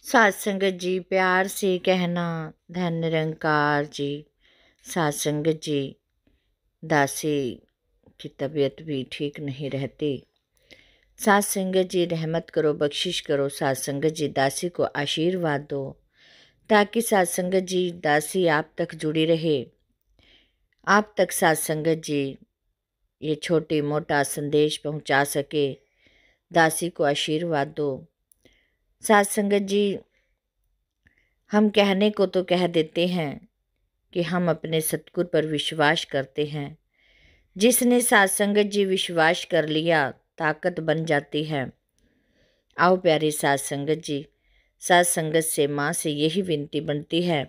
सात संगत जी प्यार से कहना, धन निरंकार जी। सात संगत जी, दासी की तबीयत भी ठीक नहीं रहती। सात संगत जी रहमत करो, बख्शिश करो। सात संगत जी दासी को आशीर्वाद दो, ताकि सात संगत जी दासी आप तक जुड़ी रहे। आप तक सात संगत जी ये छोटी मोटा संदेश पहुंचा सके। दासी को आशीर्वाद दो। सात संगत जी, हम कहने को तो कह देते हैं कि हम अपने सतगुर पर विश्वास करते हैं। जिसने सात संगत जी विश्वास कर लिया, ताकत बन जाती है। आओ प्यारी सात संगत जी, सात संगत से माँ से यही विनती बनती है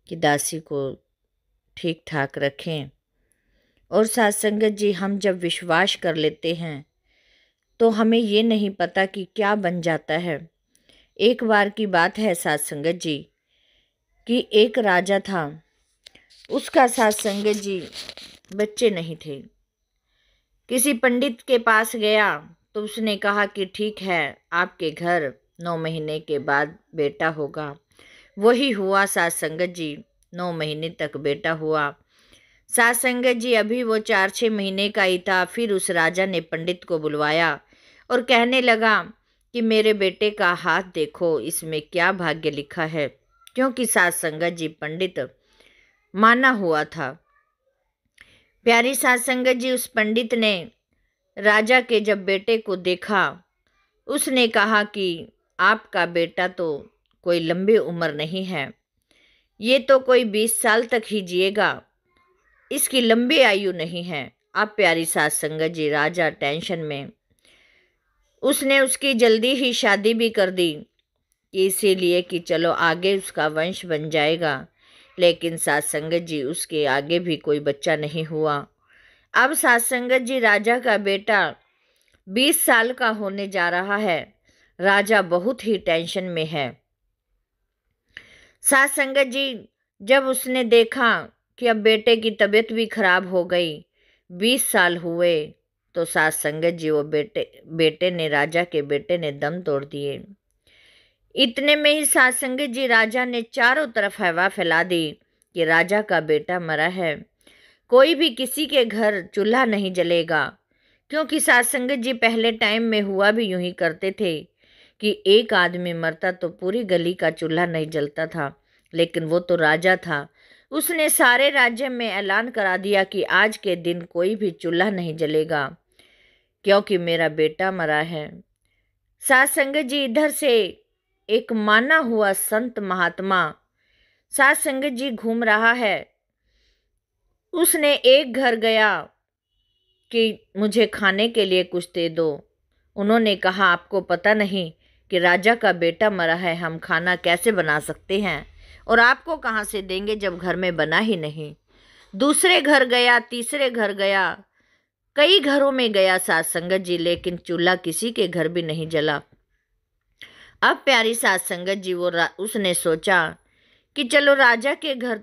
कि दासी को ठीक ठाक रखें। और सात संगत जी, हम जब विश्वास कर लेते हैं तो हमें ये नहीं पता कि क्या बन जाता है। एक बार की बात है सात संगत जी कि एक राजा था। उसका सात संगत जी बच्चे नहीं थे। किसी पंडित के पास गया तो उसने कहा कि ठीक है, आपके घर 9 महीने के बाद बेटा होगा। वही हुआ सात संगत जी, 9 महीने तक बेटा हुआ। सात संगत जी अभी वो 4-6 महीने का ही था। फिर उस राजा ने पंडित को बुलवाया और कहने लगा कि मेरे बेटे का हाथ देखो, इसमें क्या भाग्य लिखा है। क्योंकि सात संगत जी पंडित माना हुआ था। प्यारी सात संगत जी, उस पंडित ने राजा के जब बेटे को देखा, उसने कहा कि आपका बेटा तो कोई लंबी उम्र नहीं है, ये तो कोई 20 साल तक ही जिएगा, इसकी लंबी आयु नहीं है। अब प्यारी सात संगत जी, राजा टेंशन में, उसने उसकी जल्दी ही शादी भी कर दी, इसीलिए कि चलो आगे उसका वंश बन जाएगा। लेकिन सात संगत जी, उसके आगे भी कोई बच्चा नहीं हुआ। अब सात संगत जी, राजा का बेटा 20 साल का होने जा रहा है। राजा बहुत ही टेंशन में है। सात संगत जी, जब उसने देखा कि अब बेटे की तबीयत भी खराब हो गई, 20 साल हुए, तो सात संगत जी वो बेटे ने, राजा के बेटे ने दम तोड़ दिए। इतने में ही सात संगत जी, राजा ने चारों तरफ हवा फैला दी कि राजा का बेटा मरा है। कोई भी किसी के घर चूल्हा नहीं जलेगा। क्योंकि सात संगत जी पहले टाइम में हुआ भी यूं ही करते थे कि एक आदमी मरता तो पूरी गली का चूल्हा नहीं जलता था। लेकिन वो तो राजा था, उसने सारे राज्य में ऐलान करा दिया कि आज के दिन कोई भी चूल्हा नहीं जलेगा, क्योंकि मेरा बेटा मरा है। सात संगत जी, इधर से एक माना हुआ संत महात्मा सात संगत जी घूम रहा है। उसने एक घर गया कि मुझे खाने के लिए कुछ दे दो। उन्होंने कहा, आपको पता नहीं कि राजा का बेटा मरा है, हम खाना कैसे बना सकते हैं और आपको कहाँ से देंगे जब घर में बना ही नहीं। दूसरे घर गया, तीसरे घर गया, कई घरों में गया सात संगत जी, लेकिन चूल्हा किसी के घर भी नहीं जला। अब प्यारी सात संगत जी, उसने सोचा कि चलो राजा के घर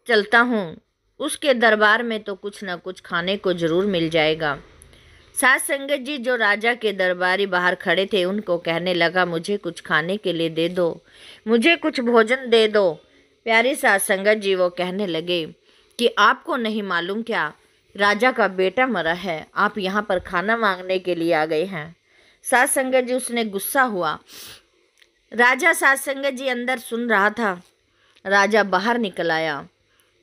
चलता हूँ, उसके दरबार में तो कुछ ना कुछ खाने को जरूर मिल जाएगा। सात संगत जी, जो राजा के दरबारी बाहर खड़े थे, उनको कहने लगा, मुझे कुछ खाने के लिए दे दो, मुझे कुछ भोजन दे दो। प्यारी सात संगत जी वो कहने लगे कि आपको नहीं मालूम क्या, राजा का बेटा मरा है, आप यहाँ पर खाना मांगने के लिए आ गए हैं। सात संगत जी, उसने गुस्सा हुआ। राजा सात संगत जी अंदर सुन रहा था। राजा बाहर निकल आया।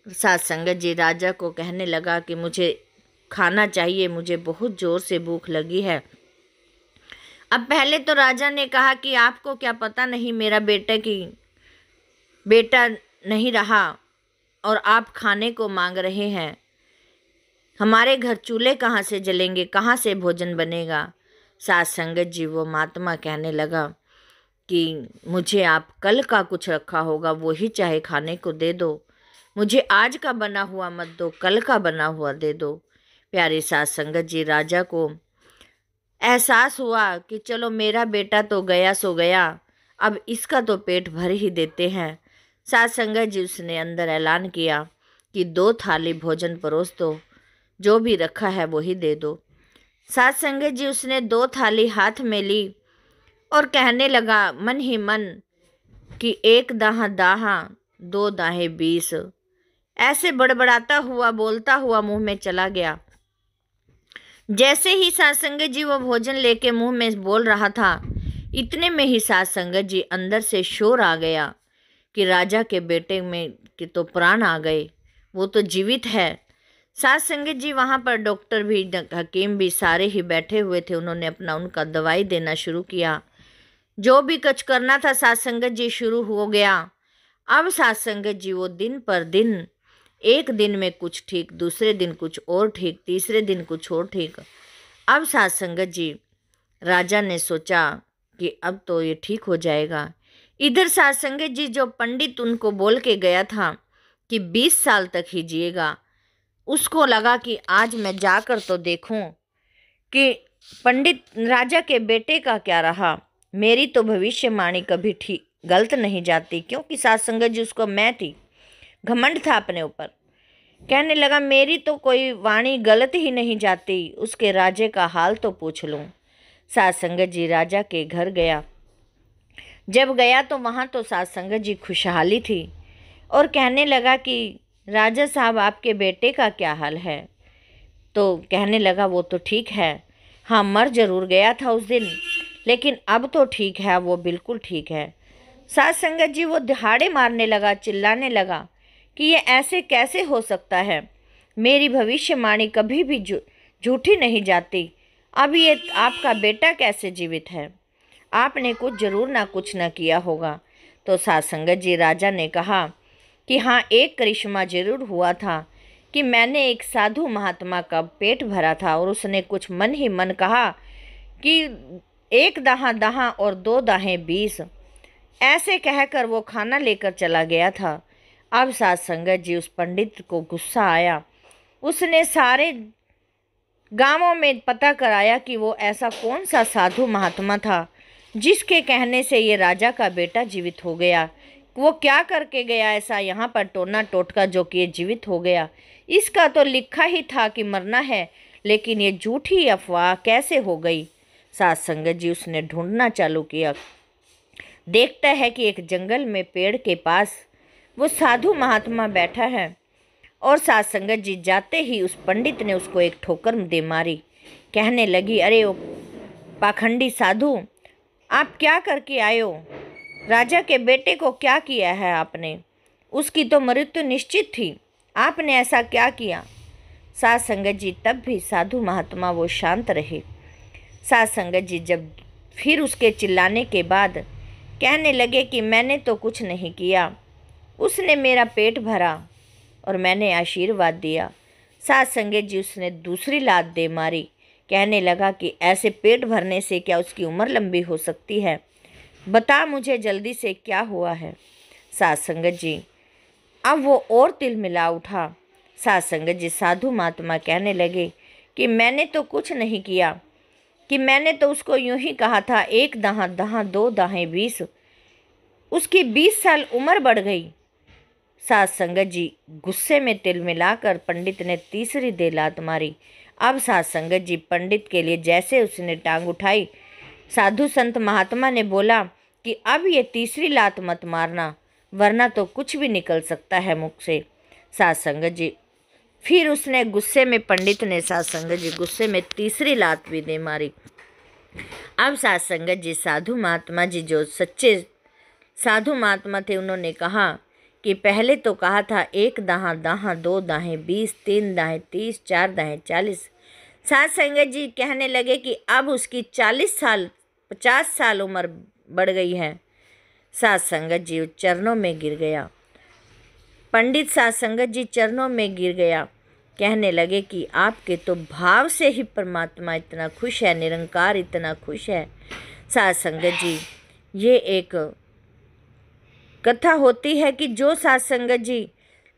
सात संगत जी राजा को कहने लगा कि मुझे खाना चाहिए, मुझे बहुत ज़ोर से भूख लगी है। अब पहले तो राजा ने कहा कि आपको क्या पता नहीं, मेरा बेटा नहीं रहा और आप खाने को मांग रहे हैं। हमारे घर चूल्हे कहाँ से जलेंगे, कहाँ से भोजन बनेगा। सात संगत जी वो महात्मा कहने लगा कि मुझे आप कल का कुछ रखा होगा वो ही चाहे खाने को दे दो, मुझे आज का बना हुआ मत दो, कल का बना हुआ दे दो। प्यारी सात संगत जी, राजा को एहसास हुआ कि चलो मेरा बेटा तो गया सो गया, अब इसका तो पेट भर ही देते हैं। सात संगत जी, उसने अंदर ऐलान किया कि 2 थाली भोजन परोस दो, जो भी रखा है वही दे दो। सात संगत जी, उसने 2 थाली हाथ में ली और कहने लगा मन ही मन कि एक दाहा दाहा दो दाहे 20, ऐसे बड़बड़ाता हुआ बोलता हुआ मुंह में चला गया। जैसे ही सात संगत जी वो भोजन लेके मुंह में बोल रहा था, इतने में ही सात संगत जी अंदर से शोर आ गया कि राजा के बेटे में के तो प्राण आ गए, वो तो जीवित है। सात संगत जी वहाँ पर डॉक्टर भी, हकीम भी सारे ही बैठे हुए थे। उन्होंने अपना उनका दवाई देना शुरू किया। जो भी कुछ करना था सात संगत जी शुरू हो गया। अब सात संगत जी वो दिन पर दिन, एक दिन में कुछ ठीक, दूसरे दिन कुछ और ठीक, तीसरे दिन कुछ और ठीक। अब सात संगत जी, राजा ने सोचा कि अब तो ये ठीक हो जाएगा। इधर सात संगत जी जो पंडित उनको बोल के गया था कि 20 साल तक ही जिएगा, उसको लगा कि आज मैं जाकर तो देखूं कि पंडित राजा के बेटे का क्या रहा। मेरी तो भविष्यवाणी कभी ठीक गलत नहीं जाती, क्योंकि सात संगत जी उसको मैं थी, घमंड था अपने ऊपर। कहने लगा मेरी तो कोई वाणी गलत ही नहीं जाती, उसके राजे का हाल तो पूछ लूं। सात संगत जी राजा के घर गया। जब गया तो वहाँ तो सात संगत जी खुशहाली थी और कहने लगा कि राजा साहब आपके बेटे का क्या हाल है। तो कहने लगा वो तो ठीक है, हाँ मर जरूर गया था उस दिन, लेकिन अब तो ठीक है, वो बिल्कुल ठीक है। सात संगत जी वो दहाड़े मारने लगा, चिल्लाने लगा कि ये ऐसे कैसे हो सकता है, मेरी भविष्यवाणी कभी भी झूठी नहीं जाती। अब ये आपका बेटा कैसे जीवित है, आपने कुछ जरूर ना कुछ ना किया होगा। तो सात संगत जी राजा ने कहा कि हाँ एक करिश्मा जरूर हुआ था कि मैंने एक साधु महात्मा का पेट भरा था और उसने कुछ मन ही मन कहा कि एक दाहा दाहा और दो दाहें 20, ऐसे कहकर वो खाना लेकर चला गया था। अब सात संगत जी उस पंडित को गुस्सा आया। उसने सारे गांवों में पता कराया कि वो ऐसा कौन सा साधु महात्मा था जिसके कहने से ये राजा का बेटा जीवित हो गया। वो क्या करके गया ऐसा यहाँ पर टोना टोटका जो कि ये जीवित हो गया। इसका तो लिखा ही था कि मरना है, लेकिन ये झूठी अफवाह कैसे हो गई। सात संगत जी उसने ढूंढना चालू किया। देखता है कि एक जंगल में पेड़ के पास वो साधु महात्मा बैठा है और सात संगत जी जाते ही उस पंडित ने उसको एक ठोकर दे मारी। कहने लगी अरे ओ पाखंडी साधु, आप क्या करके आए हो, राजा के बेटे को क्या किया है आपने, उसकी तो मृत्यु निश्चित थी, आपने ऐसा क्या किया। सात संगत जी तब भी साधु महात्मा वो शांत रहे। सात संगत जी जब फिर उसके चिल्लाने के बाद कहने लगे कि मैंने तो कुछ नहीं किया, उसने मेरा पेट भरा और मैंने आशीर्वाद दिया। सात संगत जी उसने दूसरी लात दे मारी। कहने लगा कि ऐसे पेट भरने से क्या उसकी उम्र लंबी हो सकती है, बता मुझे जल्दी से क्या हुआ है। सात संगत जी अब वो और तिल मिला उठा। सात संगत जी साधु महात्मा कहने लगे कि मैंने तो कुछ नहीं किया, कि मैंने तो उसको यूं ही कहा था एक दाहा दाहा दो दाहें 20, उसकी 20 साल उम्र बढ़ गई। सात संगत जी गुस्से में तिल मिलाकर पंडित ने तीसरी दे लात मारी। अब सात संगत जी पंडित के लिए जैसे उसने टांग उठाई, साधु संत महात्मा ने बोला कि अब ये तीसरी लात मत मारना, वरना तो कुछ भी निकल सकता है मुख से। सात संगत जी फिर उसने गुस्से में, पंडित ने सात संगत जी गुस्से में तीसरी लात भी दे मारी। अब सात संगत जी साधु महात्मा जी जो सच्चे साधु महात्मा थे, उन्होंने कहा कि पहले तो कहा था एक दाहा दाहा दो दाहें 20, तीन दाहें 30, चार दाहें 40। सात संगत जी कहने लगे कि अब उसकी 40 साल 50 साल उम्र बढ़ गई है। सात संगत जी चरणों में गिर गया। पंडित सात संगत जी चरणों में गिर गया। कहने लगे कि आपके तो भाव से ही परमात्मा इतना खुश है, निरंकार इतना खुश है। सात संगत जी ये एक कथा होती है कि जो सात संगत जी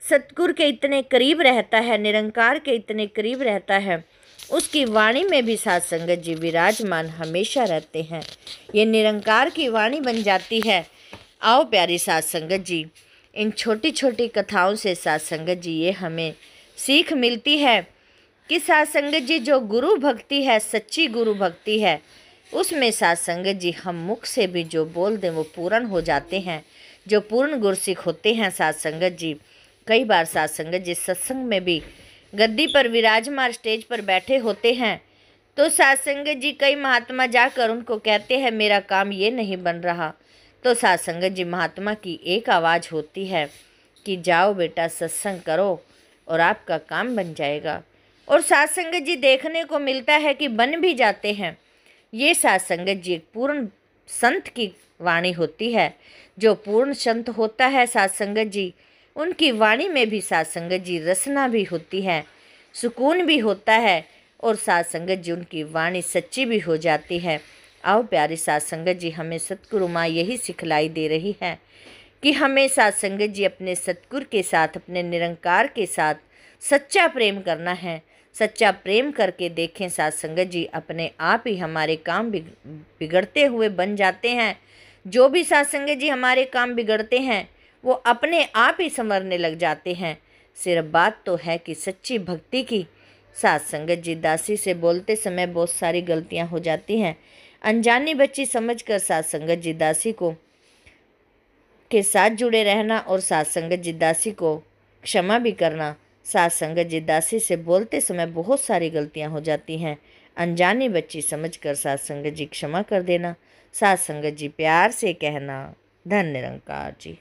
सतगुरु के इतने करीब रहता है, निरंकार के इतने करीब रहता है, उसकी वाणी में भी सात संगत जी विराजमान हमेशा रहते हैं। ये निरंकार की वाणी बन जाती है। आओ प्यारी सात संगत जी, इन छोटी छोटी कथाओं से सात संगत जी ये हमें सीख मिलती है कि सात संगत जी जो गुरु भक्ति है, सच्ची गुरु भक्ति है, उसमें सात संगत जी हम मुख से भी जो बोल दें वो पूर्ण हो जाते हैं। जो पूर्ण गुरसिख होते हैं साध संगत जी, कई बार साध संगत जी सत्संग में भी गद्दी पर विराजमान स्टेज पर बैठे होते हैं, तो साध संगत जी कई महात्मा जाकर उनको कहते हैं मेरा काम ये नहीं बन रहा, तो साध संगत जी महात्मा की एक आवाज़ होती है कि जाओ बेटा सत्संग करो और आपका काम बन जाएगा। और साध संगत जी देखने को मिलता है कि बन भी जाते हैं। ये साध संगत जी एक पूर्ण संत की वाणी होती है। जो पूर्ण संत होता है साध संगत जी, उनकी वाणी में भी साध संगत जी रसना भी होती है, सुकून भी होता है, और साध संगत जी उनकी वाणी सच्ची भी हो जाती है। आओ प्यारी साध संगत जी, हमें सतगुरु माँ यही सिखलाई दे रही है कि हमें साध संगत जी अपने सतगुरु के साथ, अपने निरंकार के साथ सच्चा प्रेम करना है। सच्चा प्रेम करके देखें साध संगत जी, अपने आप ही हमारे काम बिगड़ते हुए बन जाते हैं। जो भी साध संगत जी हमारे काम बिगड़ते हैं वो अपने आप ही संवरने लग जाते हैं। सिर्फ बात तो है कि सच्ची भक्ति की। साध संगत जी दासी से बोलते समय बहुत सारी गलतियां हो जाती हैं। अनजानी बच्ची समझकर साध संगत जी दासी को के साथ जुड़े रहना और साध संगत जी दासी को क्षमा भी करना। साध संगत जी दासी से बोलते समय बहुत सारी गलतियां हो जाती हैं। अनजानी बच्ची समझकर साध संगत जी क्षमा कर देना। साध संगत जी प्यार से कहना। धन्य निरंकार जी।